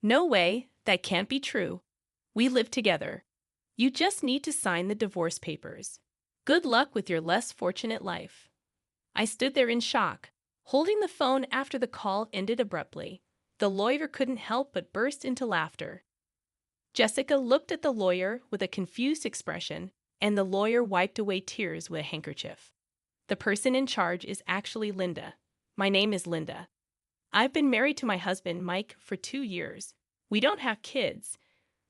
No way, that can't be true. We live together. You just need to sign the divorce papers. Good luck with your less fortunate life. I stood there in shock, holding the phone after the call ended abruptly. The lawyer couldn't help but burst into laughter. Jessica looked at the lawyer with a confused expression, and the lawyer wiped away tears with a handkerchief. The person in charge is actually Linda. My name is Linda. I've been married to my husband, Mike, for 2 years. We don't have kids.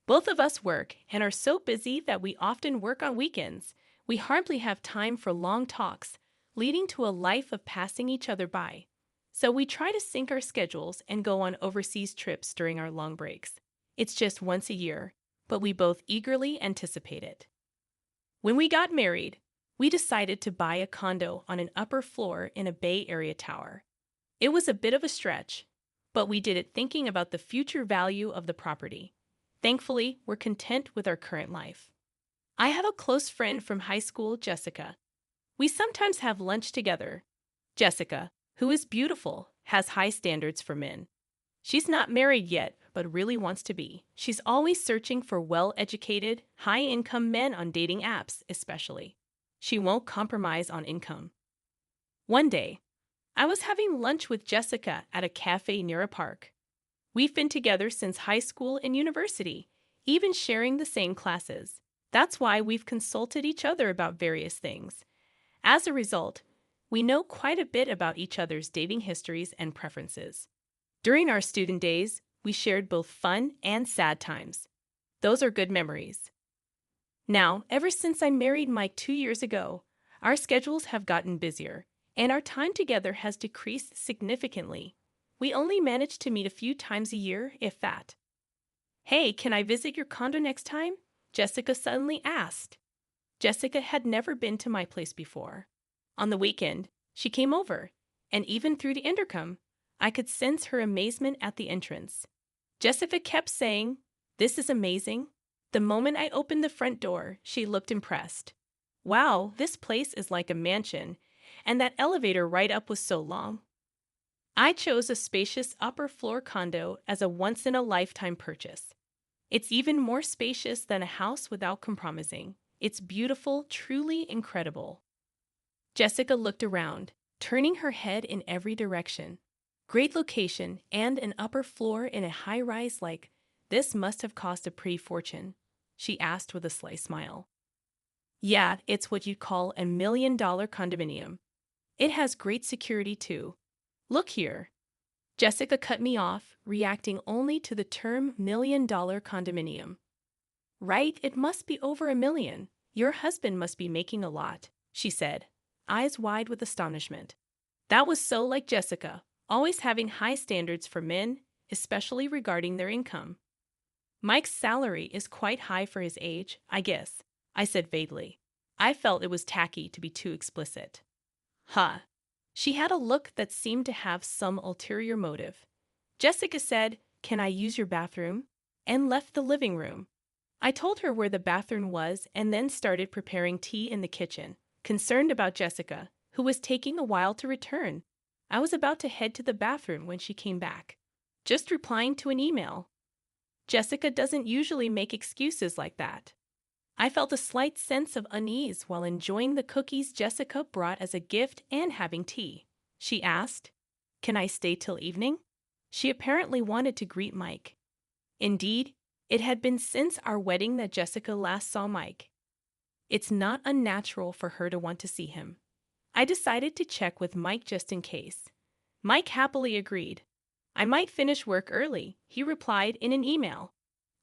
Both of us work and are so busy that we often work on weekends. We hardly have time for long talks, leading to a life of passing each other by. So we try to sync our schedules and go on overseas trips during our long breaks. It's just once a year, but we both eagerly anticipate it. When we got married, we decided to buy a condo on an upper floor in a Bay Area tower. It was a bit of a stretch, but we did it thinking about the future value of the property. Thankfully, we're content with our current life. I have a close friend from high school, Jessica. We sometimes have lunch together. Jessica, who is beautiful, has high standards for men. She's not married yet, but really wants to be. She's always searching for well-educated, high-income men on dating apps, especially. She won't compromise on income. One day, I was having lunch with Jessica at a cafe near a park. We've been together since high school and university, even sharing the same classes. That's why we've consulted each other about various things. As a result, we know quite a bit about each other's dating histories and preferences. During our student days, we shared both fun and sad times. Those are good memories. Now, ever since I married Mike 2 years ago, our schedules have gotten busier, and our time together has decreased significantly. We only manage to meet a few times a year, if that. Hey, can I visit your condo next time? Jessica suddenly asked. Jessica had never been to my place before. On the weekend, she came over, and even through the intercom, I could sense her amazement at the entrance. Jessica kept saying, "This is amazing." The moment I opened the front door, she looked impressed. "Wow, this place is like a mansion, and that elevator right up was so long." I chose a spacious upper floor condo as a once-in-a-lifetime purchase. It's even more spacious than a house without compromising. It's beautiful, truly incredible. Jessica looked around, turning her head in every direction. Great location and an upper floor in a high-rise like this must have cost a pretty fortune, she asked with a sly smile. Yeah, it's what you'd call a $1 million condominium. It has great security too. Look here. Jessica cut me off, reacting only to the term $1 million condominium. Right, it must be over $1 million. Your husband must be making a lot, she said, eyes wide with astonishment. That was so like Jessica, always having high standards for men, especially regarding their income. Mike's salary is quite high for his age, I guess, I said vaguely. I felt it was tacky to be too explicit. Huh. She had a look that seemed to have some ulterior motive. Jessica said, "Can I use your bathroom?" and left the living room. I told her where the bathroom was and then started preparing tea in the kitchen, concerned about Jessica, who was taking a while to return. I was about to head to the bathroom when she came back, just replying to an email. Jessica doesn't usually make excuses like that. I felt a slight sense of unease while enjoying the cookies Jessica brought as a gift and having tea. She asked, "Can I stay till evening?" She apparently wanted to greet Mike. Indeed, it had been since our wedding that Jessica last saw Mike. It's not unnatural for her to want to see him. I decided to check with Mike just in case. Mike happily agreed. I might finish work early, he replied in an email.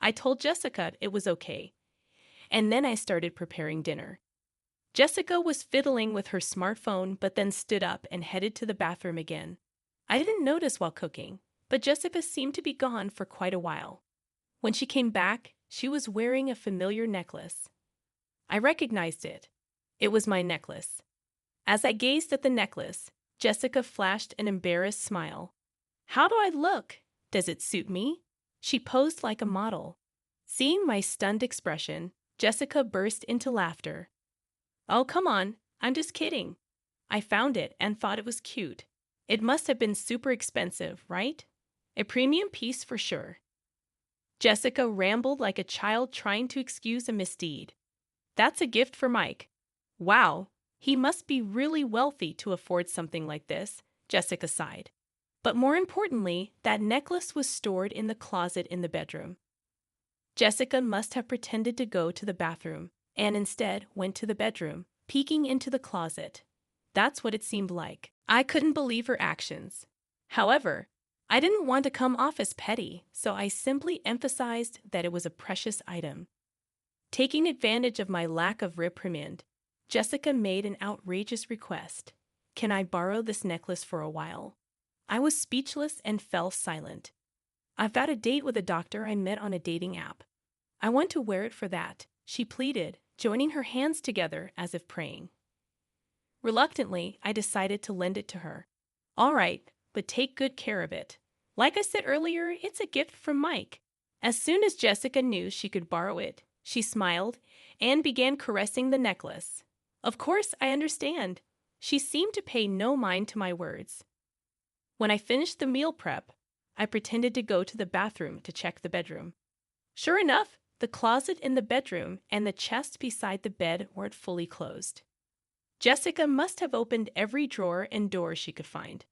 I told Jessica it was okay, and then I started preparing dinner. Jessica was fiddling with her smartphone but then stood up and headed to the bathroom again. I didn't notice while cooking, but Jessica seemed to be gone for quite a while. When she came back, she was wearing a familiar necklace. I recognized it. It was my necklace. As I gazed at the necklace, Jessica flashed an embarrassed smile. "How do I look? Does it suit me?" She posed like a model. Seeing my stunned expression, Jessica burst into laughter. "Oh, come on, I'm just kidding. I found it and thought it was cute. It must have been super expensive, right? A premium piece for sure." Jessica rambled like a child trying to excuse a misdeed. That's a gift for Mike. Wow, he must be really wealthy to afford something like this, Jessica sighed. But more importantly, that necklace was stored in the closet in the bedroom. Jessica must have pretended to go to the bathroom, and instead went to the bedroom, peeking into the closet. That's what it seemed like. I couldn't believe her actions. However, I didn't want to come off as petty, so I simply emphasized that it was a precious item. Taking advantage of my lack of reprimand, Jessica made an outrageous request. Can I borrow this necklace for a while? I was speechless and fell silent. I've got a date with a doctor I met on a dating app. I want to wear it for that, she pleaded, joining her hands together as if praying. Reluctantly, I decided to lend it to her. All right, but take good care of it. Like I said earlier, it's a gift from Mike. As soon as Jessica knew she could borrow it, she smiled and began caressing the necklace. Of course, I understand. She seemed to pay no mind to my words. When I finished the meal prep, I pretended to go to the bathroom to check the bedroom. Sure enough, the closet in the bedroom and the chest beside the bed weren't fully closed. Jessica must have opened every drawer and door she could find.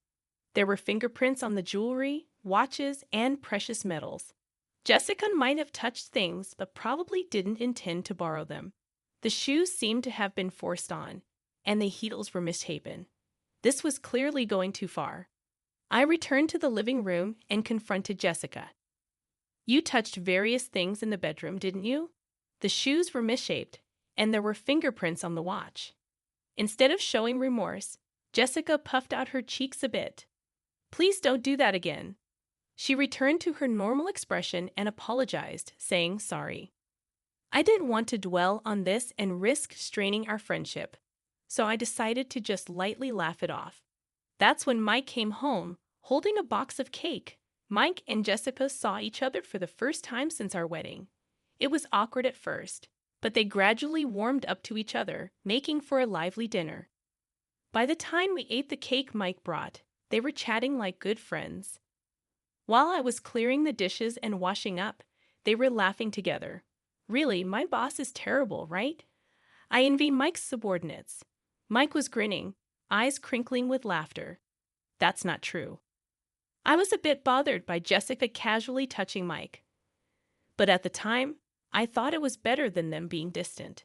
There were fingerprints on the jewelry, watches, and precious metals. Jessica might have touched things, but probably didn't intend to borrow them. The shoes seemed to have been forced on, and the heels were misshapen. This was clearly going too far. I returned to the living room and confronted Jessica. You touched various things in the bedroom, didn't you? The shoes were misshaped, and there were fingerprints on the watch. Instead of showing remorse, Jessica puffed out her cheeks a bit. Please don't do that again. She returned to her normal expression and apologized, saying sorry. I didn't want to dwell on this and risk straining our friendship, so I decided to just lightly laugh it off. That's when Mike came home, holding a box of cake. Mike and Jessica saw each other for the first time since our wedding. It was awkward at first, but they gradually warmed up to each other, making for a lively dinner. By the time we ate the cake Mike brought, they were chatting like good friends. While I was clearing the dishes and washing up, they were laughing together. Really, my boss is terrible, right? I envy Mike's subordinates. Mike was grinning, eyes crinkling with laughter. That's not true. I was a bit bothered by Jessica casually touching Mike. But at the time, I thought it was better than them being distant.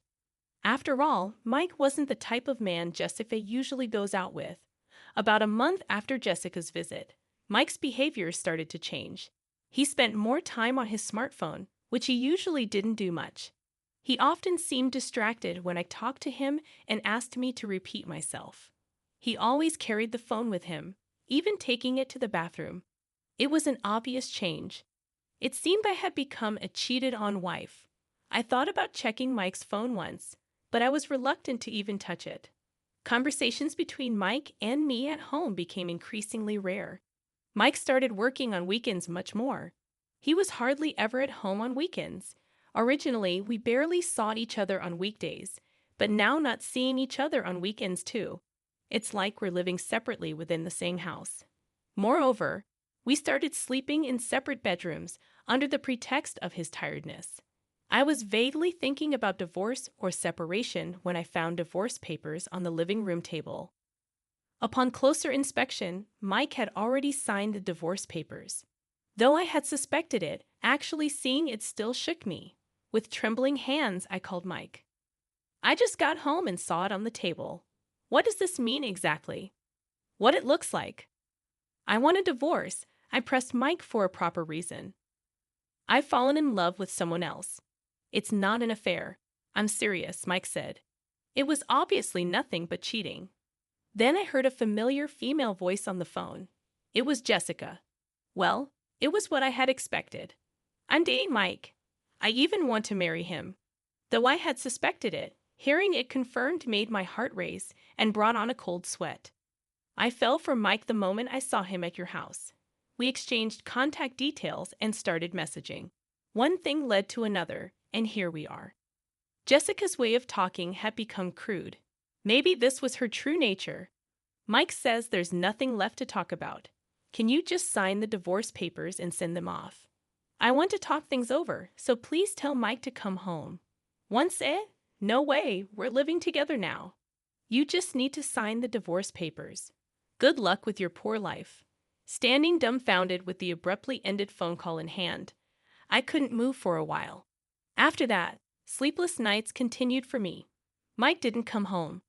After all, Mike wasn't the type of man Jessica usually goes out with. About a month after Jessica's visit, Mike's behavior started to change. He spent more time on his smartphone, which he usually didn't do much. He often seemed distracted when I talked to him and asked me to repeat myself. He always carried the phone with him, even taking it to the bathroom. It was an obvious change. It seemed I had become a cheated-on wife. I thought about checking Mike's phone once, but I was reluctant to even touch it. Conversations between Mike and me at home became increasingly rare. Mike started working on weekends much more. He was hardly ever at home on weekends. Originally, we barely saw each other on weekdays, but now not seeing each other on weekends too. It's like we're living separately within the same house. Moreover, we started sleeping in separate bedrooms under the pretext of his tiredness. I was vaguely thinking about divorce or separation when I found divorce papers on the living room table. Upon closer inspection, Mike had already signed the divorce papers. Though I had suspected it, actually seeing it still shook me. With trembling hands, I called Mike. I just got home and saw it on the table. What does this mean exactly? What it looks like? I want a divorce. I pressed Mike for a proper reason. I've fallen in love with someone else. It's not an affair. I'm serious, Mike said. It was obviously nothing but cheating. Then I heard a familiar female voice on the phone. It was Jessica. Well, it was what I had expected. I'm dating Mike. I even want to marry him. Though I had suspected it, hearing it confirmed made my heart race and brought on a cold sweat. I fell for Mike the moment I saw him at your house. We exchanged contact details and started messaging. One thing led to another, and here we are. Jessica's way of talking had become crude. Maybe this was her true nature. Mike says there's nothing left to talk about. Can you just sign the divorce papers and send them off? I want to talk things over, so please tell Mike to come home. Once no way, we're living together now. You just need to sign the divorce papers. Good luck with your poor life. Standing dumbfounded with the abruptly ended phone call in hand, I couldn't move for a while. After that, sleepless nights continued for me. Mike didn't come home.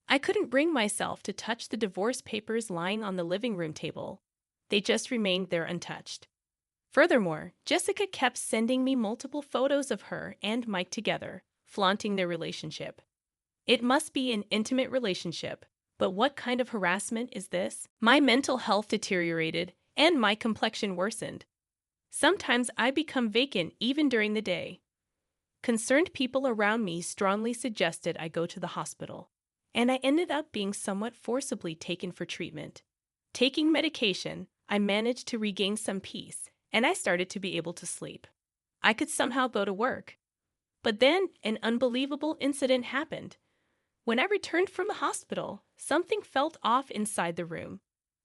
I couldn't bring myself to touch the divorce papers lying on the living room table. They just remained there untouched. Furthermore, Jessica kept sending me multiple photos of her and Mike together, flaunting their relationship. It must be an intimate relationship, but what kind of harassment is this? My mental health deteriorated, and my complexion worsened. Sometimes I become vacant even during the day. Concerned people around me strongly suggested I go to the hospital, and I ended up being somewhat forcibly taken for treatment. Taking medication, I managed to regain some peace, and I started to be able to sleep. I could somehow go to work. But then an unbelievable incident happened. When I returned from the hospital, something felt off inside the room.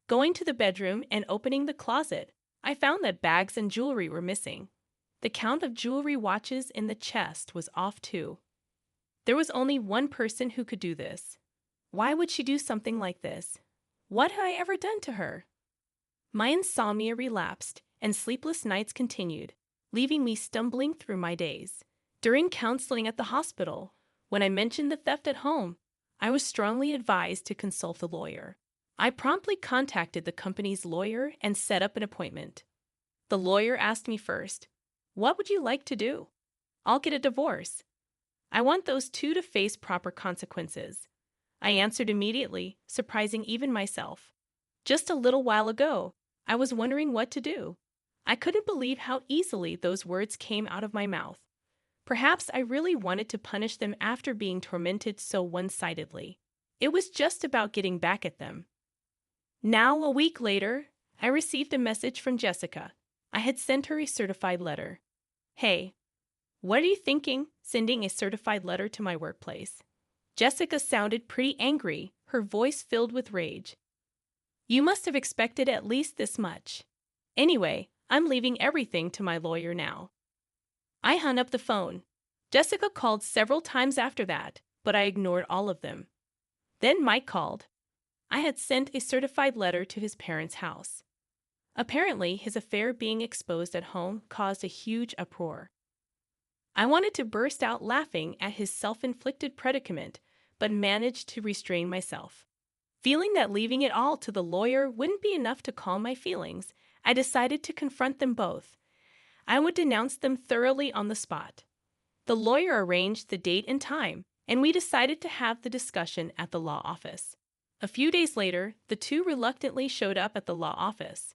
Going to the bedroom and opening the closet, I found that bags and jewelry were missing. The count of jewelry watches in the chest was off too. There was only one person who could do this. Why would she do something like this? What had I ever done to her? My insomnia relapsed, and sleepless nights continued, leaving me stumbling through my days. During counseling at the hospital, when I mentioned the theft at home, I was strongly advised to consult a lawyer. I promptly contacted the company's lawyer and set up an appointment. The lawyer asked me first, "What would you like to do?" "I'll get a divorce. I want those two to face proper consequences." I answered immediately, surprising even myself. Just a little while ago, I was wondering what to do. I couldn't believe how easily those words came out of my mouth. Perhaps I really wanted to punish them after being tormented so one-sidedly. It was just about getting back at them. Now, a week later, I received a message from Jessica. I had sent her a certified letter. "Hey, what are you thinking, sending a certified letter to my workplace?" Jessica sounded pretty angry, her voice filled with rage. "You must have expected at least this much. Anyway, I'm leaving everything to my lawyer now." I hung up the phone. Jessica called several times after that, but I ignored all of them. Then Mike called. I had sent a certified letter to his parents' house. Apparently, his affair being exposed at home caused a huge uproar. I wanted to burst out laughing at his self-inflicted predicament, but managed to restrain myself. Feeling that leaving it all to the lawyer wouldn't be enough to calm my feelings, I decided to confront them both. I would denounce them thoroughly on the spot. The lawyer arranged the date and time, and we decided to have the discussion at the law office. A few days later, the two reluctantly showed up at the law office.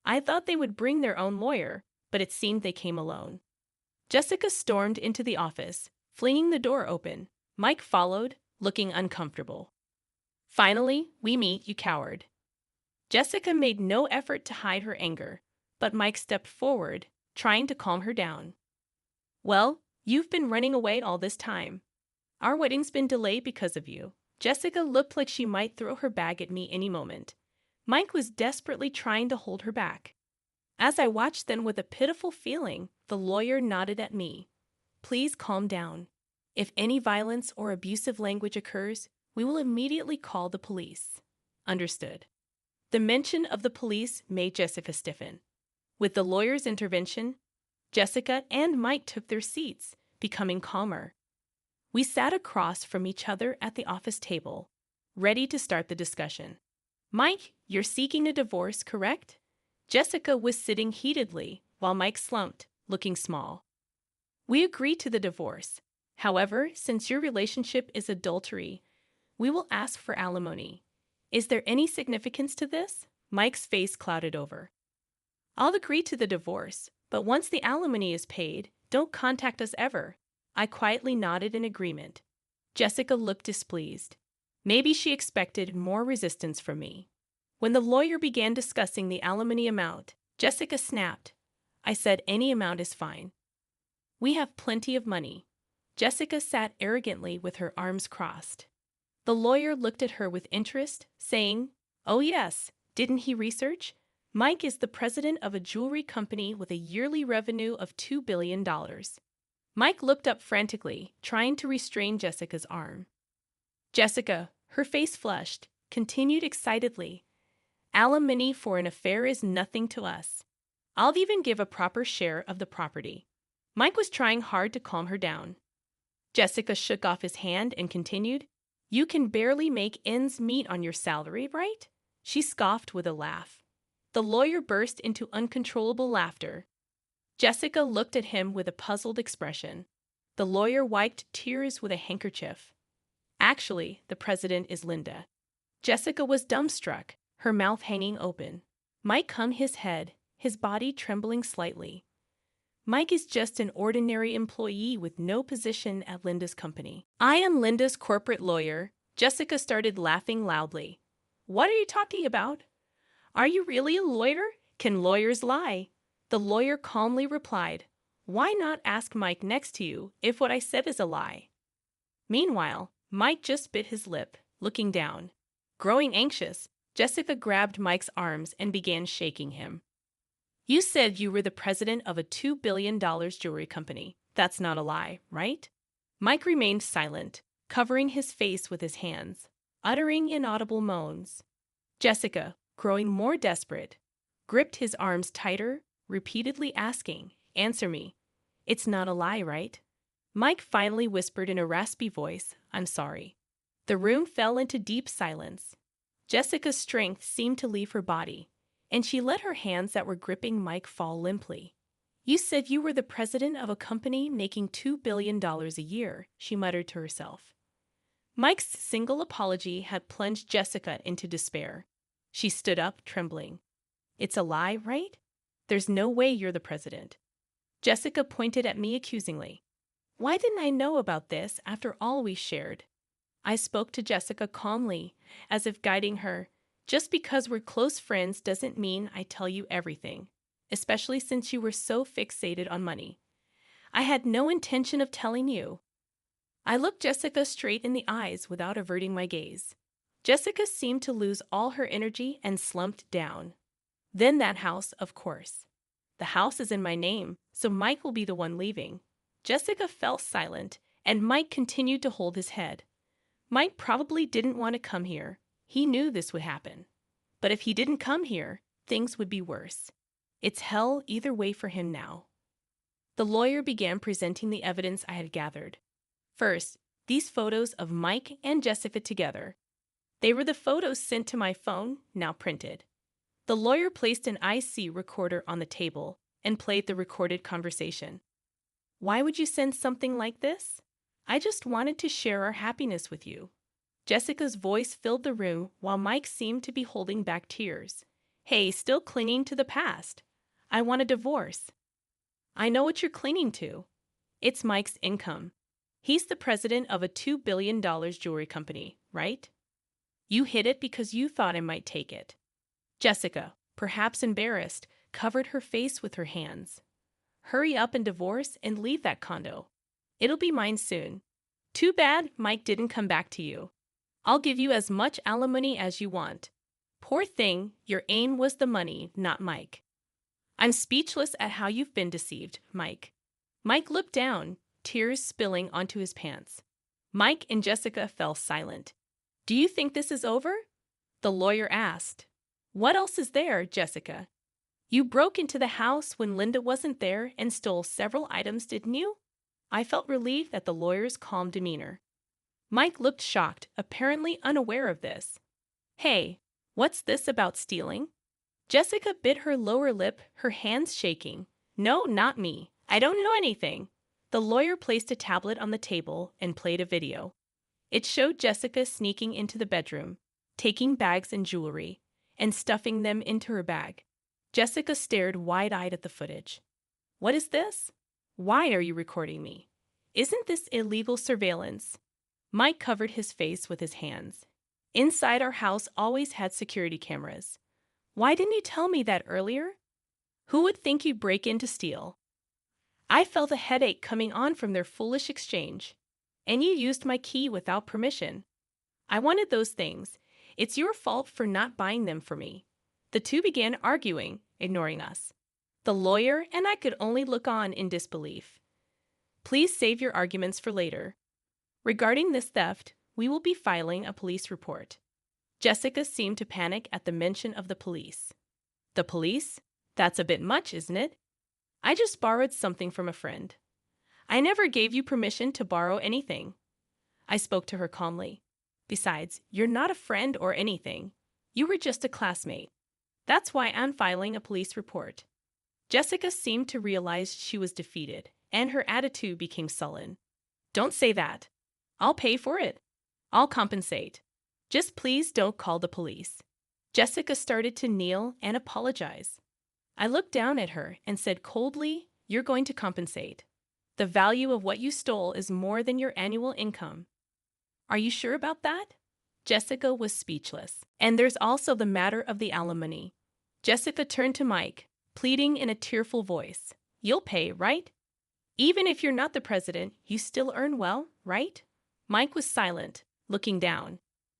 I thought they would bring their own lawyer, but it seemed they came alone. Jessica stormed into the office, flinging the door open. Mike followed, looking uncomfortable. "Finally, we meet, you coward." Jessica made no effort to hide her anger, but Mike stepped forward, trying to calm her down. "Well, you've been running away all this time. Our wedding's been delayed because of you." Jessica looked like she might throw her bag at me any moment. Mike was desperately trying to hold her back. As I watched them with a pitiful feeling, the lawyer nodded at me. "Please calm down. If any violence or abusive language occurs, we will immediately call the police." Understood. The mention of the police made Jessica stiffen. With the lawyer's intervention, Jessica and Mike took their seats, becoming calmer. We sat across from each other at the office table, ready to start the discussion. "Mike, you're seeking a divorce, correct?" Jessica was sitting heatedly, while Mike slumped, looking small. "We agree to the divorce. However, since your relationship is adultery, we will ask for alimony. Is there any significance to this?" Mike's face clouded over. "I'll agree to the divorce, but once the alimony is paid, don't contact us ever." I quietly nodded in agreement. Jessica looked displeased. Maybe she expected more resistance from me. When the lawyer began discussing the alimony amount, Jessica snapped. I said any amount is fine. "We have plenty of money." Jessica sat arrogantly with her arms crossed. The lawyer looked at her with interest, saying, "Oh yes, didn't he research? Mike is the president of a jewelry company with a yearly revenue of $2 billion. Mike looked up frantically, trying to restrain Jessica's arm. Jessica, her face flushed, continued excitedly. Alimony for an affair is nothing to us. I'll even give a proper share of the property. Mike was trying hard to calm her down. Jessica shook off his hand and continued, You can barely make ends meet on your salary, right? She scoffed with a laugh. The lawyer burst into uncontrollable laughter. Jessica looked at him with a puzzled expression. The lawyer wiped tears with a handkerchief. Actually, the president is Linda. Jessica was dumbstruck, her mouth hanging open. Mike hung his head, his body trembling slightly. Mike is just an ordinary employee with no position at Linda's company. I am Linda's corporate lawyer. Jessica started laughing loudly. What are you talking about? Are you really a lawyer? Can lawyers lie? The lawyer calmly replied, Why not ask Mike next to you if what I said is a lie? Meanwhile, Mike just bit his lip, looking down. Growing anxious, Jessica grabbed Mike's arms and began shaking him. You said you were the president of a $2 billion jewelry company. That's not a lie, right? Mike remained silent, covering his face with his hands, uttering inaudible moans. Jessica, growing more desperate, gripped his arms tighter, repeatedly asking, Answer me. It's not a lie, right? Mike finally whispered in a raspy voice, I'm sorry. The room fell into deep silence. Jessica's strength seemed to leave her body, and she let her hands that were gripping Mike fall limply. You said you were the president of a company making $2 billion a year, she muttered to herself. Mike's single apology had plunged Jessica into despair. She stood up, trembling. It's a lie, right? There's no way you're the president. Jessica pointed at me accusingly. Why didn't I know about this after all we shared? I spoke to Jessica calmly, as if guiding her. Just because we're close friends doesn't mean I tell you everything, especially since you were so fixated on money. I had no intention of telling you. I looked Jessica straight in the eyes without averting my gaze. Jessica seemed to lose all her energy and slumped down. Then that house, of course. The house is in my name, so Mike will be the one leaving. Jessica fell silent, and Mike continued to hold his head. Mike probably didn't want to come here. He knew this would happen. But if he didn't come here, things would be worse. It's hell either way for him now. The lawyer began presenting the evidence I had gathered. First, these photos of Mike and Jessica together. They were the photos sent to my phone, now printed. The lawyer placed an IC recorder on the table and played the recorded conversation. Why would you send something like this? I just wanted to share our happiness with you. Jessica's voice filled the room while Mike seemed to be holding back tears. Hey, still clinging to the past. I want a divorce. I know what you're clinging to. It's Mike's income. He's the president of a $2 billion jewelry company, right? You hid it because you thought I might take it. Jessica, perhaps embarrassed, covered her face with her hands. Hurry up and divorce and leave that condo. It'll be mine soon. Too bad Mike didn't come back to you. I'll give you as much alimony as you want. Poor thing, your aim was the money, not Mike. I'm speechless at how you've been deceived, Mike. Mike looked down, tears spilling onto his pants. Mike and Jessica fell silent. Do you think this is over? The lawyer asked. What else is there, Jessica? You broke into the house when Linda wasn't there and stole several items, didn't you? I felt relieved at the lawyer's calm demeanor. Mike looked shocked, apparently unaware of this. Hey, what's this about stealing? Jessica bit her lower lip, her hands shaking. No, not me. I don't know anything. The lawyer placed a tablet on the table and played a video. It showed Jessica sneaking into the bedroom, taking bags and jewelry, and stuffing them into her bag. Jessica stared wide-eyed at the footage. What is this? Why are you recording me? Isn't this illegal surveillance? Mike covered his face with his hands. Inside our house always had security cameras. Why didn't you tell me that earlier? Who would think you'd break in to steal? I felt a headache coming on from their foolish exchange. And you used my key without permission. I wanted those things. It's your fault for not buying them for me. The two began arguing, ignoring us. The lawyer and I could only look on in disbelief. Please save your arguments for later. Regarding this theft, we will be filing a police report. Jessica seemed to panic at the mention of the police. The police? That's a bit much, isn't it? I just borrowed something from a friend. I never gave you permission to borrow anything. I spoke to her calmly. Besides, you're not a friend or anything. You were just a classmate. That's why I'm filing a police report. Jessica seemed to realize she was defeated, and her attitude became sullen. Don't say that. I'll pay for it. I'll compensate. Just please don't call the police. Jessica started to kneel and apologize. I looked down at her and said coldly, "You're going to compensate. The value of what you stole is more than your annual income." Are you sure about that? Jessica was speechless. And there's also the matter of the alimony. Jessica turned to Mike, pleading in a tearful voice. You'll pay, right? Even if you're not the president, you still earn well, right? Mike was silent, looking down.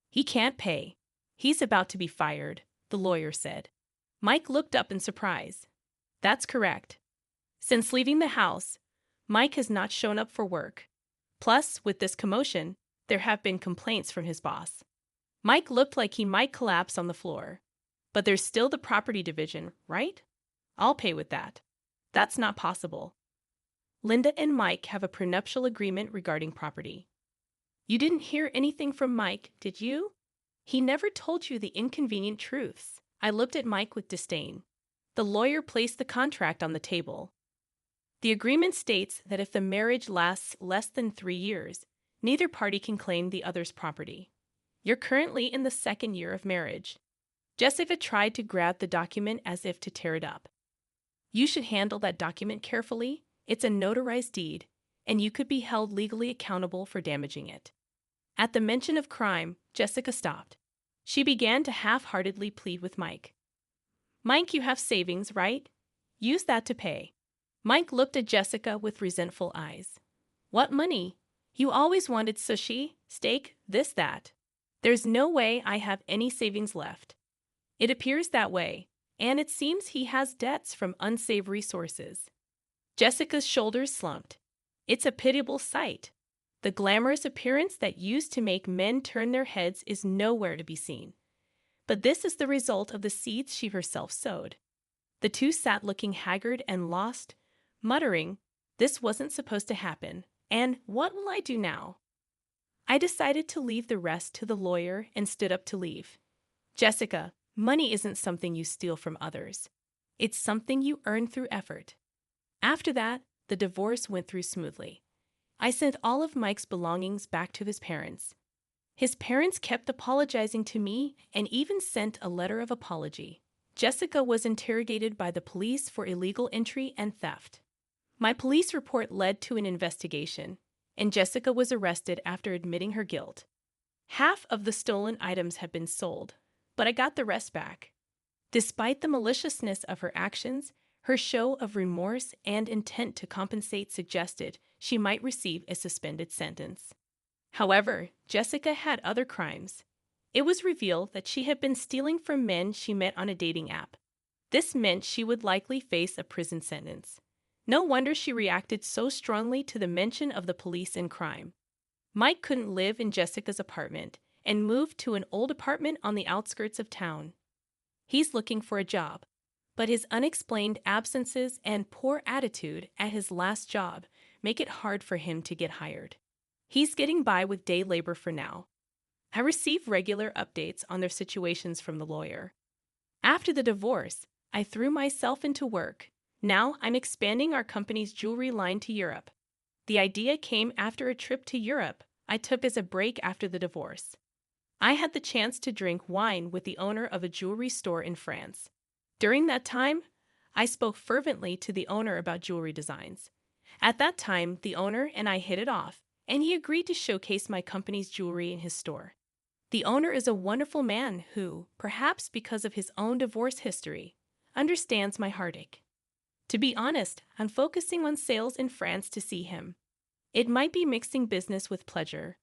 He can't pay. He's about to be fired, the lawyer said. Mike looked up in surprise. That's correct. Since leaving the house, Mike has not shown up for work. Plus, with this commotion, there have been complaints from his boss. Mike looked like he might collapse on the floor. But there's still the property division, right? I'll pay with that. That's not possible. Linda and Mike have a prenuptial agreement regarding property. You didn't hear anything from Mike, did you? He never told you the inconvenient truths. I looked at Mike with disdain. The lawyer placed the contract on the table. The agreement states that if the marriage lasts less than 3 years, neither party can claim the other's property. You're currently in the 2nd year of marriage. Jessica tried to grab the document as if to tear it up. You should handle that document carefully. It's a notarized deed, and you could be held legally accountable for damaging it. At the mention of crime, Jessica stopped. She began to half-heartedly plead with Mike. Mike, you have savings, right? Use that to pay. Mike looked at Jessica with resentful eyes. What money? You always wanted sushi, steak, this, that. There's no way I have any savings left. It appears that way, and it seems he has debts from unsavory sources. Jessica's shoulders slumped. It's a pitiable sight. The glamorous appearance that used to make men turn their heads is nowhere to be seen. But this is the result of the seeds she herself sowed. The two sat looking haggard and lost, muttering, "This wasn't supposed to happen, and what will I do now?" I decided to leave the rest to the lawyer and stood up to leave. Jessica, money isn't something you steal from others. It's something you earn through effort. After that, the divorce went through smoothly. I sent all of Mike's belongings back to his parents. His parents kept apologizing to me and even sent a letter of apology. Jessica was interrogated by the police for illegal entry and theft. My police report led to an investigation, and Jessica was arrested after admitting her guilt. Half of the stolen items had been sold, but I got the rest back. Despite the maliciousness of her actions, her show of remorse and intent to compensate suggested she might receive a suspended sentence. However, Jessica had other crimes. It was revealed that she had been stealing from men she met on a dating app. This meant she would likely face a prison sentence. No wonder she reacted so strongly to the mention of the police and crime. Mike couldn't live in Jessica's apartment and moved to an old apartment on the outskirts of town. He's looking for a job, but his unexplained absences and poor attitude at his last job make it hard for him to get hired. He's getting by with day labor for now. I receive regular updates on their situations from the lawyer. After the divorce, I threw myself into work. Now I'm expanding our company's jewelry line to Europe. The idea came after a trip to Europe I took as a break after the divorce. I had the chance to drink wine with the owner of a jewelry store in France. During that time, I spoke fervently to the owner about jewelry designs. At that time, the owner and I hit it off, and he agreed to showcase my company's jewelry in his store. The owner is a wonderful man who, perhaps because of his own divorce history, understands my heartache. To be honest, I'm focusing on sales in France to see him. It might be mixing business with pleasure,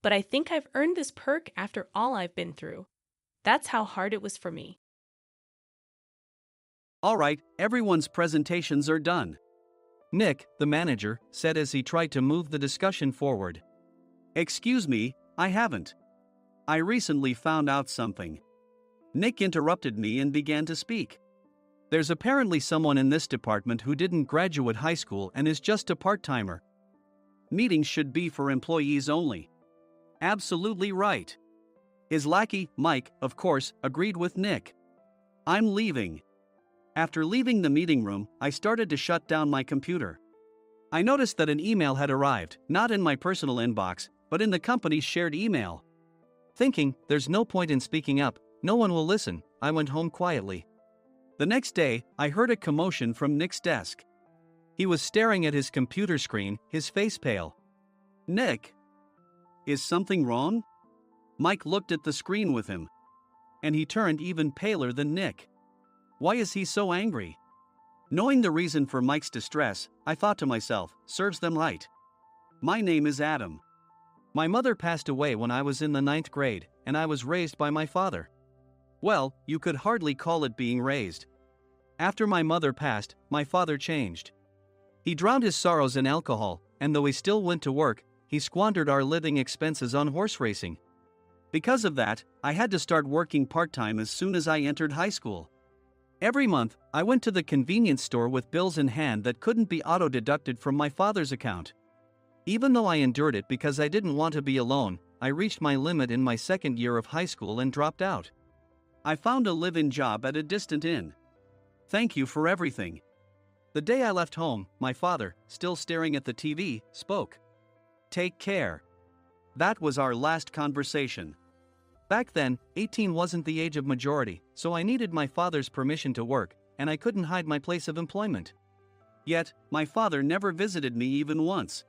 but I think I've earned this perk after all I've been through. That's how hard it was for me. All right, everyone's presentations are done, Nick, the manager, said as he tried to move the discussion forward. Excuse me, I haven't. I recently found out something. Nick interrupted me and began to speak. There's apparently someone in this department who didn't graduate high school and is just a part-timer. Meetings should be for employees only. Absolutely right. His lackey, Mike, of course, agreed with Nick. I'm leaving. After leaving the meeting room, I started to shut down my computer. I noticed that an email had arrived, not in my personal inbox, but in the company's shared email. Thinking, there's no point in speaking up, no one will listen, I went home quietly. The next day, I heard a commotion from Nick's desk. He was staring at his computer screen, his face pale. Nick? Is something wrong? Mike looked at the screen with him. And he turned even paler than Nick. Why is he so angry? Knowing the reason for Mike's distress, I thought to myself, serves them right. My name is Adam. My mother passed away when I was in the 9th grade, and I was raised by my father. Well, you could hardly call it being raised. After my mother passed, my father changed. He drowned his sorrows in alcohol, and though he still went to work, he squandered our living expenses on horse racing. Because of that, I had to start working part-time as soon as I entered high school. Every month, I went to the convenience store with bills in hand that couldn't be auto-deducted from my father's account. Even though I endured it because I didn't want to be alone, I reached my limit in my second year of high school and dropped out. I found a live-in job at a distant inn. Thank you for everything. The day I left home, my father, still staring at the TV, spoke. Take care. That was our last conversation. Back then, 18 wasn't the age of majority, so I needed my father's permission to work, and I couldn't hide my place of employment. Yet, my father never visited me even once.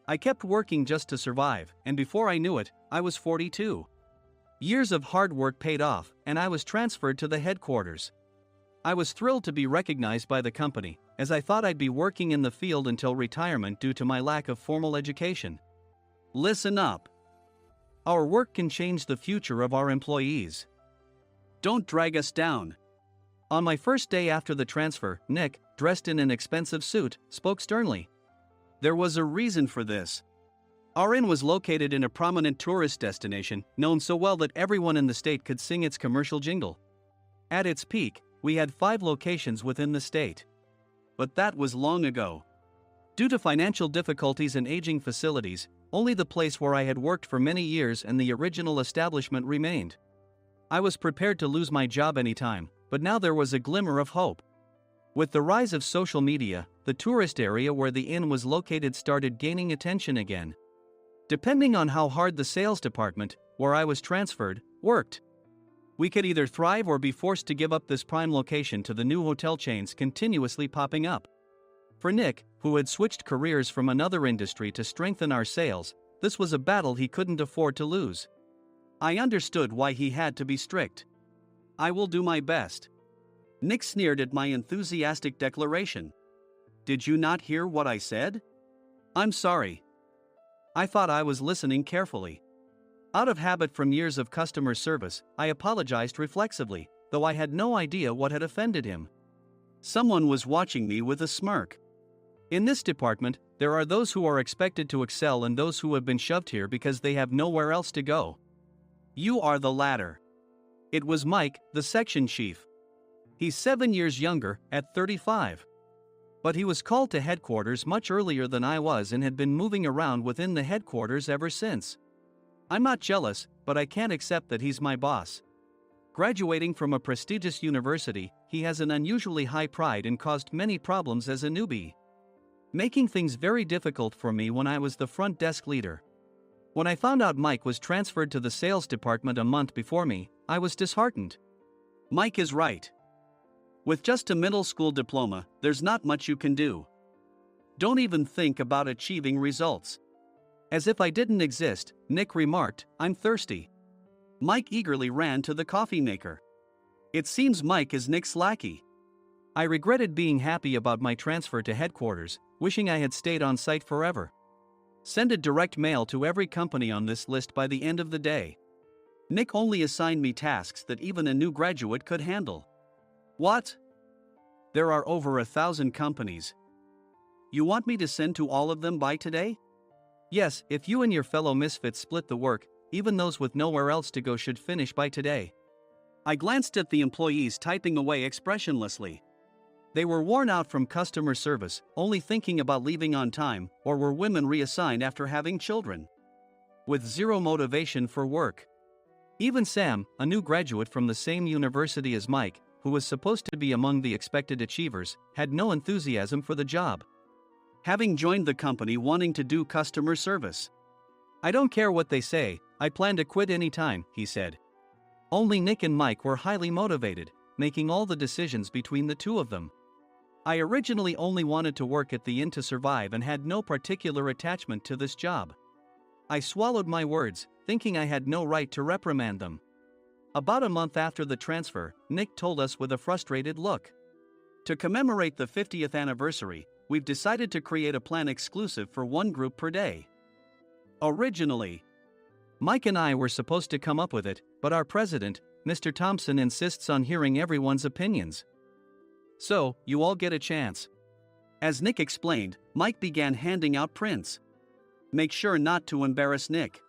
I kept working just to survive, and before I knew it, I was 42. Years of hard work paid off, and I was transferred to the headquarters. I was thrilled to be recognized by the company, as I thought I'd be working in the field until retirement due to my lack of formal education. Listen up. Our work can change the future of our employees. Don't drag us down. On my first day after the transfer, Nick, dressed in an expensive suit, spoke sternly. There was a reason for this. Our inn was located in a prominent tourist destination, known so well that everyone in the state could sing its commercial jingle. At its peak, we had 5 locations within the state. But that was long ago. Due to financial difficulties and aging facilities, only the place where I had worked for many years and the original establishment remained. I was prepared to lose my job anytime, but now there was a glimmer of hope. With the rise of social media, the tourist area where the inn was located started gaining attention again. Depending on how hard the sales department, where I was transferred, worked, we could either thrive or be forced to give up this prime location to the new hotel chains continuously popping up. For Nick, who had switched careers from another industry to strengthen our sales, this was a battle he couldn't afford to lose. I understood why he had to be strict. I will do my best. Nick sneered at my enthusiastic declaration. Did you not hear what I said? I'm sorry. I thought I was listening carefully. Out of habit from years of customer service, I apologized reflexively, though I had no idea what had offended him. Someone was watching me with a smirk. In this department, there are those who are expected to excel and those who have been shoved here because they have nowhere else to go. You are the latter. It was Mike, the section chief. He's 7 years younger, at 35. But he was called to headquarters much earlier than I was and had been moving around within the headquarters ever since. I'm not jealous, but I can't accept that he's my boss. Graduating from a prestigious university, he has an unusually high pride and caused many problems as a newbie, making things very difficult for me when I was the front desk leader. When I found out Mike was transferred to the sales department a month before me, I was disheartened. Mike is right. With just a middle school diploma, there's not much you can do. Don't even think about achieving results. As if I didn't exist, Nick remarked, I'm thirsty. Mike eagerly ran to the coffee maker. It seems Mike is Nick's lackey. I regretted being happy about my transfer to headquarters, wishing I had stayed on site forever. Send a direct mail to every company on this list by the end of the day. Nick only assigned me tasks that even a new graduate could handle. What? There are over 1,000 companies. You want me to send to all of them by today? Yes, if you and your fellow misfits split the work, even those with nowhere else to go should finish by today. I glanced at the employees typing away expressionlessly. They were worn out from customer service, only thinking about leaving on time, or were women reassigned after having children. With zero motivation for work. Even Sam, a new graduate from the same university as Mike, who was supposed to be among the expected achievers, had no enthusiasm for the job. Having joined the company wanting to do customer service. I don't care what they say, I plan to quit anytime, he said. Only Nick and Mike were highly motivated, making all the decisions between the two of them. I originally only wanted to work at the inn to survive and had no particular attachment to this job. I swallowed my words, thinking I had no right to reprimand them. About a month after the transfer, Nick told us with a frustrated look. To commemorate the 50th anniversary, we've decided to create a plan exclusive for one group per day. Originally, Mike and I were supposed to come up with it, but our president, Mr. Thompson, insists on hearing everyone's opinions. So, you all get a chance. As Nick explained, Mike began handing out prints. Make sure not to embarrass Nick.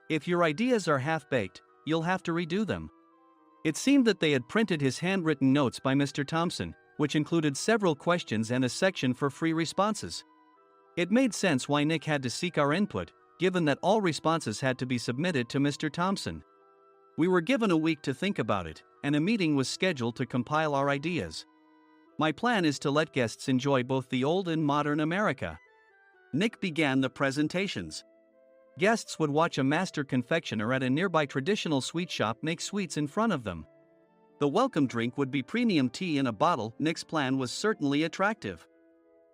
If your ideas are half-baked, you'll have to redo them. It seemed that they had printed his handwritten notes by Mr. Thompson, which included several questions and a section for free responses. It made sense why Nick had to seek our input, given that all responses had to be submitted to Mr. Thompson. We were given a week to think about it, and a meeting was scheduled to compile our ideas. My plan is to let guests enjoy both the old and modern America. Nick began the presentations. Guests would watch a master confectioner at a nearby traditional sweet shop make sweets in front of them. The welcome drink would be premium tea in a bottle. Nick's plan was certainly attractive.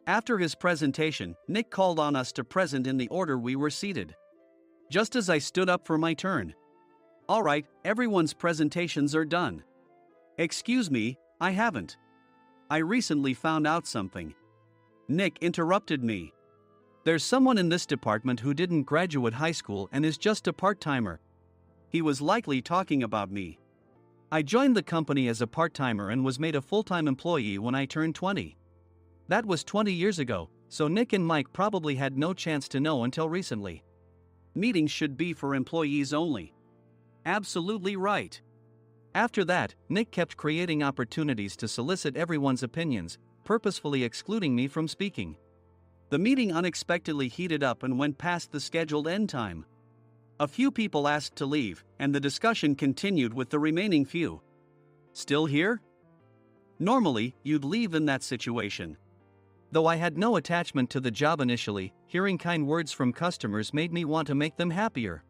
After his presentation, Nick called on us to present in the order we were seated. Just as I stood up for my turn. All right, everyone's presentations are done. Excuse me, I haven't. I recently found out something. Nick interrupted me. There's someone in this department who didn't graduate high school and is just a part-timer. He was likely talking about me. I joined the company as a part-timer and was made a full-time employee when I turned 20. That was 20 years ago, so Nick and Mike probably had no chance to know until recently. Meetings should be for employees only. Absolutely right. After that, Nick kept creating opportunities to solicit everyone's opinions, purposefully excluding me from speaking. The meeting unexpectedly heated up and went past the scheduled end time. A few people asked to leave, and the discussion continued with the remaining few. Still here? Normally, you'd leave in that situation. Though I had no attachment to the job initially, hearing kind words from customers made me want to make them happier.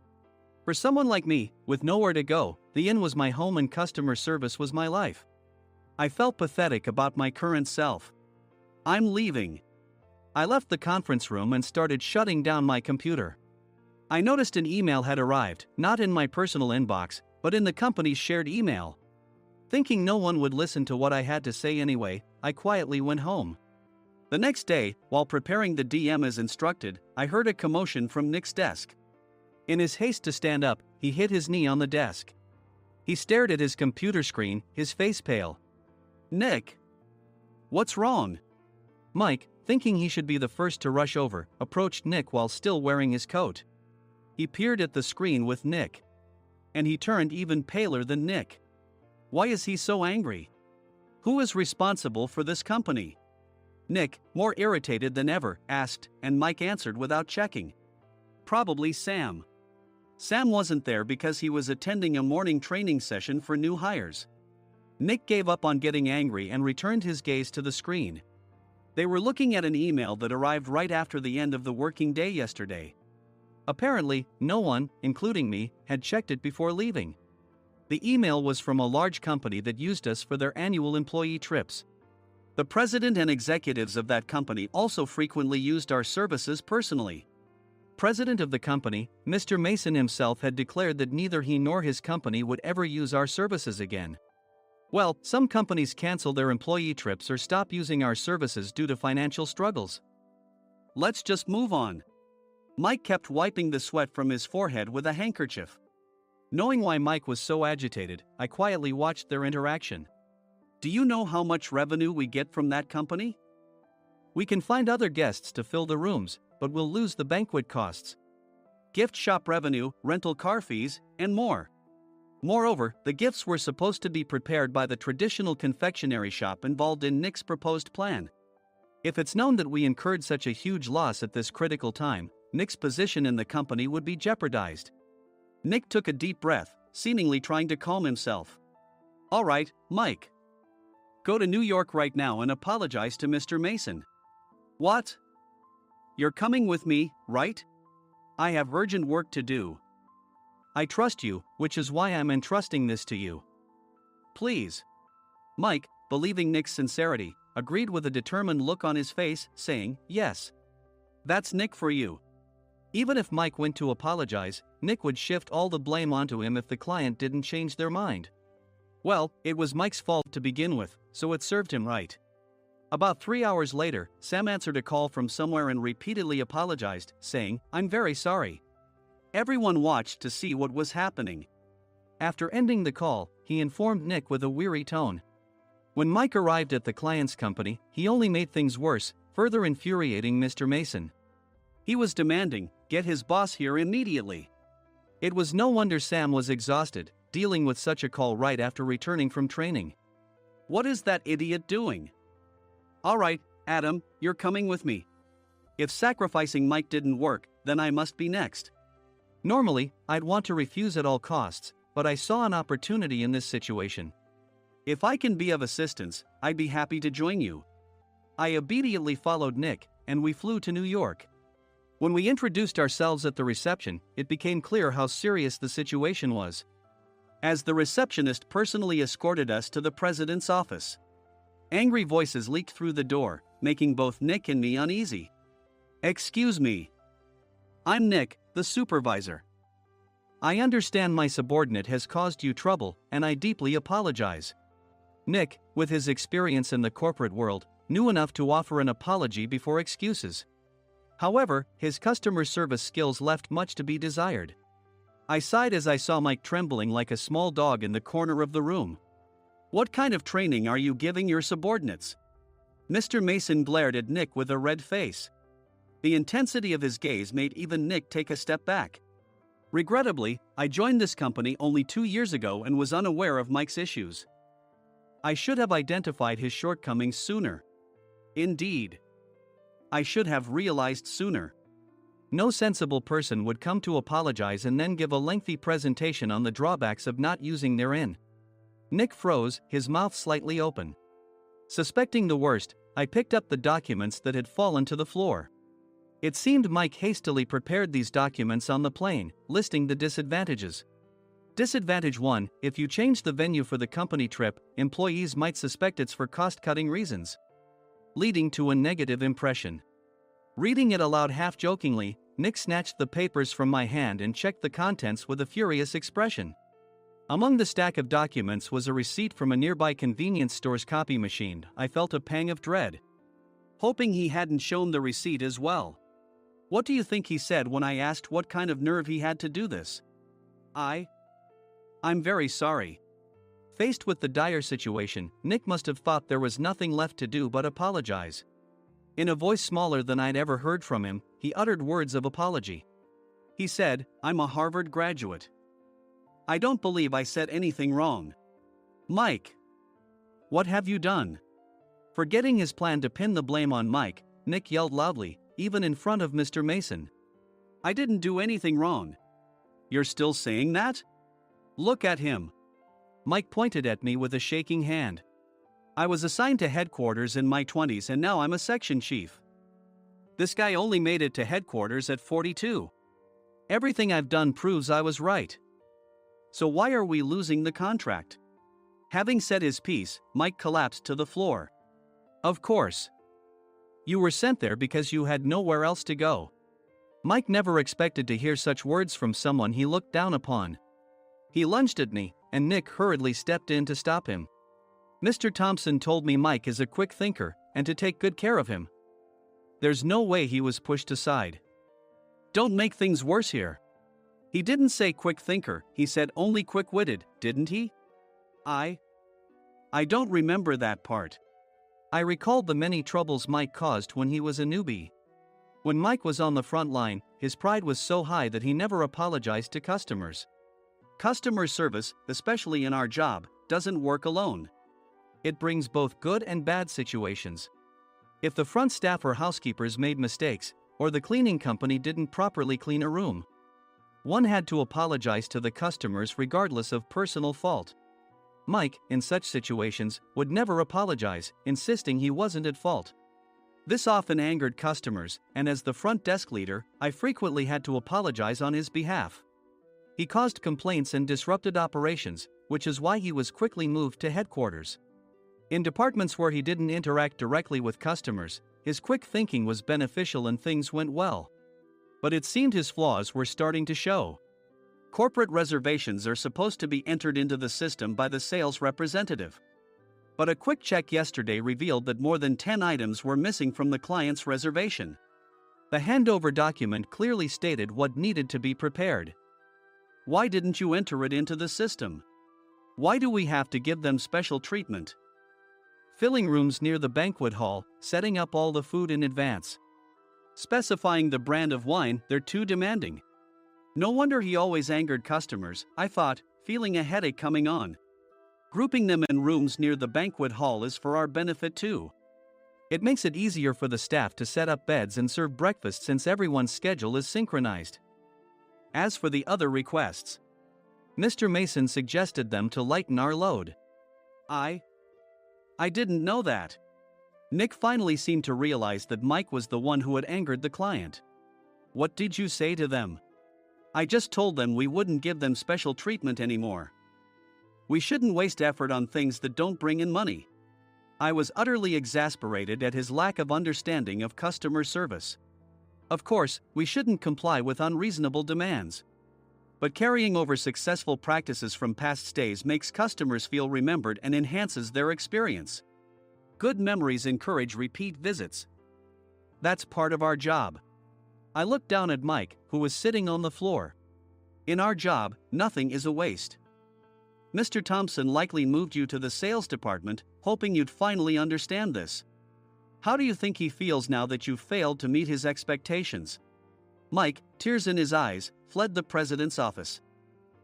For someone like me, with nowhere to go, the inn was my home and customer service was my life. I felt pathetic about my current self. I'm leaving. I left the conference room and started shutting down my computer. I noticed an email had arrived, not in my personal inbox, but in the company's shared email. Thinking no one would listen to what I had to say anyway, I quietly went home. The next day, while preparing the DM as instructed, I heard a commotion from Nick's desk. In his haste to stand up, he hit his knee on the desk. He stared at his computer screen, his face pale. Nick! What's wrong? Mike, thinking he should be the first to rush over, approached Nick while still wearing his coat. He peered at the screen with Nick. And he turned even paler than Nick. Why is he so angry? Who is responsible for this company? Nick, more irritated than ever, asked, and Mike answered without checking. Probably Sam. Sam wasn't there because he was attending a morning training session for new hires. Nick gave up on getting angry and returned his gaze to the screen. They were looking at an email that arrived right after the end of the working day yesterday. Apparently, no one, including me, had checked it before leaving. The email was from a large company that used us for their annual employee trips. The president and executives of that company also frequently used our services personally. President of the company, Mr. Mason himself, had declared that neither he nor his company would ever use our services again. Well, some companies cancel their employee trips or stop using our services due to financial struggles. Let's just move on. Mike kept wiping the sweat from his forehead with a handkerchief. Knowing why Mike was so agitated, I quietly watched their interaction. Do you know how much revenue we get from that company? We can find other guests to fill the rooms, but we'll lose the banquet costs, gift shop revenue, rental car fees, and more. Moreover, the gifts were supposed to be prepared by the traditional confectionery shop involved in Nick's proposed plan. If it's known that we incurred such a huge loss at this critical time, Nick's position in the company would be jeopardized. Nick took a deep breath, seemingly trying to calm himself. All right, Mike. Go to New York right now and apologize to Mr. Mason. What? You're coming with me, right? I have urgent work to do. I trust you, which is why I'm entrusting this to you. Please. Mike, believing Nick's sincerity, agreed with a determined look on his face, saying, yes. That's Nick for you. Even if Mike went to apologize, Nick would shift all the blame onto him if the client didn't change their mind. Well, it was Mike's fault to begin with, so it served him right. About 3 hours later, Sam answered a call from somewhere and repeatedly apologized, saying, I'm very sorry. Everyone watched to see what was happening. After ending the call, he informed Nick with a weary tone. When Mike arrived at the client's company, he only made things worse, further infuriating Mr. Mason. He was demanding, get his boss here immediately. It was no wonder Sam was exhausted, dealing with such a call right after returning from training. What is that idiot doing? All right, Adam, you're coming with me. If sacrificing Mike didn't work, then I must be next. Normally, I'd want to refuse at all costs, but I saw an opportunity in this situation. If I can be of assistance, I'd be happy to join you. I obediently followed Nick, and we flew to New York. When we introduced ourselves at the reception, it became clear how serious the situation was, as the receptionist personally escorted us to the president's office. Angry voices leaked through the door, making both Nick and me uneasy. Excuse me. I'm Nick, the supervisor. I understand my subordinate has caused you trouble, and I deeply apologize. Nick, with his experience in the corporate world, knew enough to offer an apology before excuses. However, his customer service skills left much to be desired. I sighed as I saw Mike trembling like a small dog in the corner of the room. What kind of training are you giving your subordinates? Mr. Mason glared at Nick with a red face. The intensity of his gaze made even Nick take a step back. Regrettably, I joined this company only 2 years ago and was unaware of Mike's issues. I should have identified his shortcomings sooner. Indeed. I should have realized sooner. No sensible person would come to apologize and then give a lengthy presentation on the drawbacks of not using their inn. Nick froze, his mouth slightly open. Suspecting the worst, I picked up the documents that had fallen to the floor. It seemed Mike hastily prepared these documents on the plane, listing the disadvantages. Disadvantage 1: if you change the venue for the company trip, employees might suspect it's for cost-cutting reasons, leading to a negative impression. Reading it aloud half-jokingly, Nick snatched the papers from my hand and checked the contents with a furious expression. Among the stack of documents was a receipt from a nearby convenience store's copy machine. I felt a pang of dread, hoping he hadn't shown the receipt as well. What do you think he said when I asked what kind of nerve he had to do this? I'm very sorry. Faced with the dire situation, Nick must have thought there was nothing left to do but apologize. In a voice smaller than I'd ever heard from him, he uttered words of apology. He said, I'm a Harvard graduate. I don't believe I said anything wrong. Mike, what have you done? Forgetting his plan to pin the blame on Mike, Nick yelled loudly, even in front of Mr. Mason. I didn't do anything wrong. You're still saying that? Look at him. Mike pointed at me with a shaking hand. I was assigned to headquarters in my 20s and now I'm a section chief. This guy only made it to headquarters at 42. Everything I've done proves I was right. So why are we losing the contract? Having said his piece, Mike collapsed to the floor. Of course. You were sent there because you had nowhere else to go. Mike never expected to hear such words from someone he looked down upon. He lunged at me, and Nick hurriedly stepped in to stop him. Mr. Thompson told me Mike is a quick thinker, and to take good care of him. There's no way he was pushed aside. Don't make things worse here. He didn't say quick thinker, he said only quick-witted, didn't he? I don't remember that part. I recalled the many troubles Mike caused when he was a newbie. When Mike was on the front line, his pride was so high that he never apologized to customers. Customer service, especially in our job, doesn't work alone. It brings both good and bad situations. If the front staff or housekeepers made mistakes, or the cleaning company didn't properly clean a room, one had to apologize to the customers regardless of personal fault. Mike, in such situations, would never apologize, insisting he wasn't at fault. This often angered customers, and as the front desk leader, I frequently had to apologize on his behalf. He caused complaints and disrupted operations, which is why he was quickly moved to headquarters. In departments where he didn't interact directly with customers, his quick thinking was beneficial and things went well. But it seemed his flaws were starting to show. Corporate reservations are supposed to be entered into the system by the sales representative. But a quick check yesterday revealed that more than 10 items were missing from the client's reservation. The handover document clearly stated what needed to be prepared. Why didn't you enter it into the system? Why do we have to give them special treatment? Filling rooms near the banquet hall, setting up all the food in advance. Specifying the brand of wine, they're too demanding. No wonder he always angered customers, I thought, feeling a headache coming on. Grouping them in rooms near the banquet hall is for our benefit too. It makes it easier for the staff to set up beds and serve breakfast since everyone's schedule is synchronized. As for the other requests, Mr. Mason suggested them to lighten our load. I didn't know that. Nick finally seemed to realize that Mike was the one who had angered the client. What did you say to them? I just told them we wouldn't give them special treatment anymore. We shouldn't waste effort on things that don't bring in money. I was utterly exasperated at his lack of understanding of customer service. Of course, we shouldn't comply with unreasonable demands. But carrying over successful practices from past stays makes customers feel remembered and enhances their experience. Good memories encourage repeat visits. That's part of our job. I looked down at Mike, who was sitting on the floor. In our job, nothing is a waste. Mr. Thompson likely moved you to the sales department, hoping you'd finally understand this. How do you think he feels now that you've failed to meet his expectations? Mike, tears in his eyes, fled the president's office.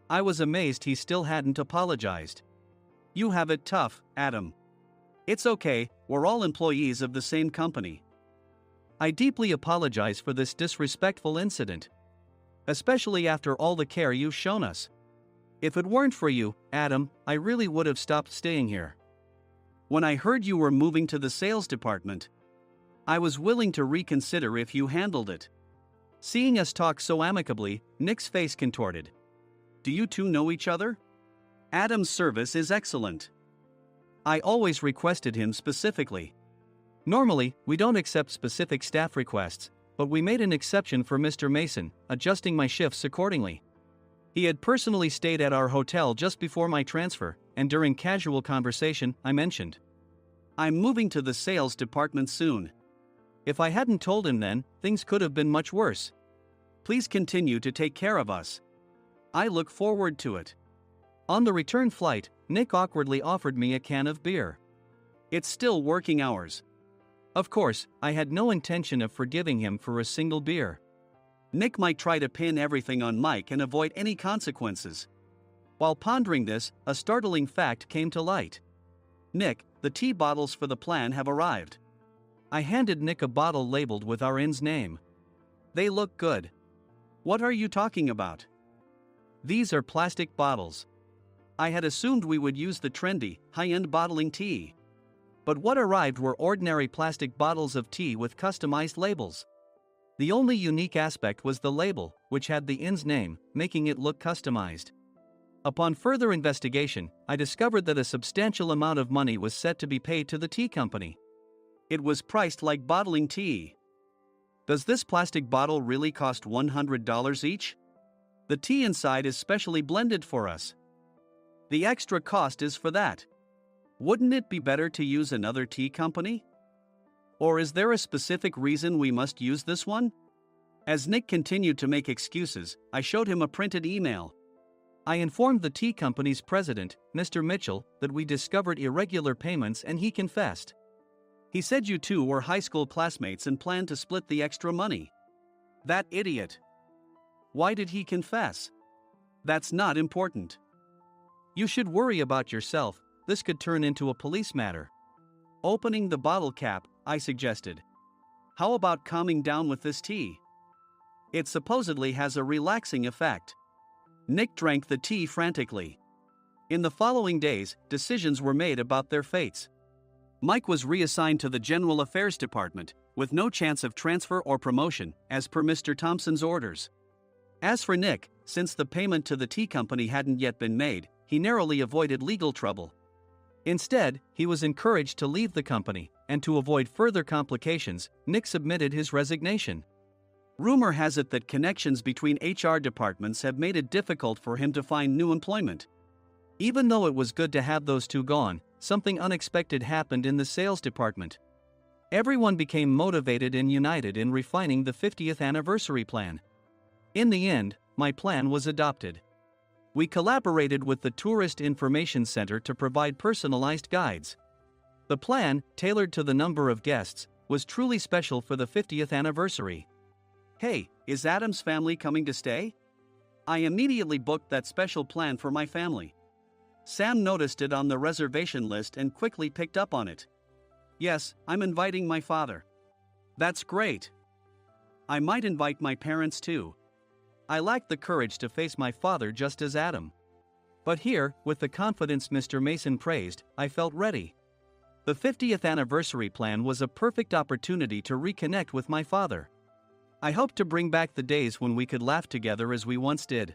I was amazed he still hadn't apologized. You have it tough, Adam. It's okay, we're all employees of the same company. I deeply apologize for this disrespectful incident. Especially after all the care you've shown us. If it weren't for you, Adam, I really would have stopped staying here. When I heard you were moving to the sales department, I was willing to reconsider if you handled it. Seeing us talk so amicably, Nick's face contorted. Do you two know each other? Adam's service is excellent. I always requested him specifically. Normally, we don't accept specific staff requests, but we made an exception for Mr. Mason, adjusting my shifts accordingly. He had personally stayed at our hotel just before my transfer, and during casual conversation, I mentioned, I'm moving to the sales department soon. If I hadn't told him then, things could have been much worse. Please continue to take care of us. I look forward to it. On the return flight, Nick awkwardly offered me a can of beer. It's still working hours. Of course, I had no intention of forgiving him for a single beer. Nick might try to pin everything on Mike and avoid any consequences. While pondering this, a startling fact came to light. Nick, the tea bottles for the plan have arrived. I handed Nick a bottle labeled with our inn's name. They look good. What are you talking about? These are plastic bottles. I had assumed we would use the trendy, high-end bottling tea. But what arrived were ordinary plastic bottles of tea with customized labels. The only unique aspect was the label, which had the inn's name, making it look customized. Upon further investigation, I discovered that a substantial amount of money was set to be paid to the tea company. It was priced like bottling tea. Does this plastic bottle really cost $100 each? The tea inside is specially blended for us. The extra cost is for that. Wouldn't it be better to use another tea company? Or is there a specific reason we must use this one? As Nick continued to make excuses, I showed him a printed email. I informed the tea company's president, Mr. Mitchell, that we discovered irregular payments and he confessed. He said you two were high school classmates and planned to split the extra money. That idiot. Why did he confess? That's not important. You should worry about yourself, this could turn into a police matter. Opening the bottle cap, I suggested. How about calming down with this tea? It supposedly has a relaxing effect. Nick drank the tea frantically. In the following days, decisions were made about their fates. Mike was reassigned to the General Affairs Department, with no chance of transfer or promotion, as per Mr. Thompson's orders. As for Nick, since the payment to the tea company hadn't yet been made, he narrowly avoided legal trouble. Instead, he was encouraged to leave the company, and to avoid further complications, Nick submitted his resignation. Rumor has it that connections between HR departments have made it difficult for him to find new employment. Even though it was good to have those two gone, something unexpected happened in the sales department. Everyone became motivated and united in refining the 50th anniversary plan. In the end, my plan was adopted. We collaborated with the Tourist Information Center to provide personalized guides. The plan, tailored to the number of guests, was truly special for the 50th anniversary. Hey, is Adam's family coming to stay? I immediately booked that special plan for my family. Sam noticed it on the reservation list and quickly picked up on it. Yes, I'm inviting my father. That's great. I might invite my parents too. I lacked the courage to face my father just as Adam. But here, with the confidence Mr. Mason praised, I felt ready. The 50th anniversary plan was a perfect opportunity to reconnect with my father. I hoped to bring back the days when we could laugh together as we once did.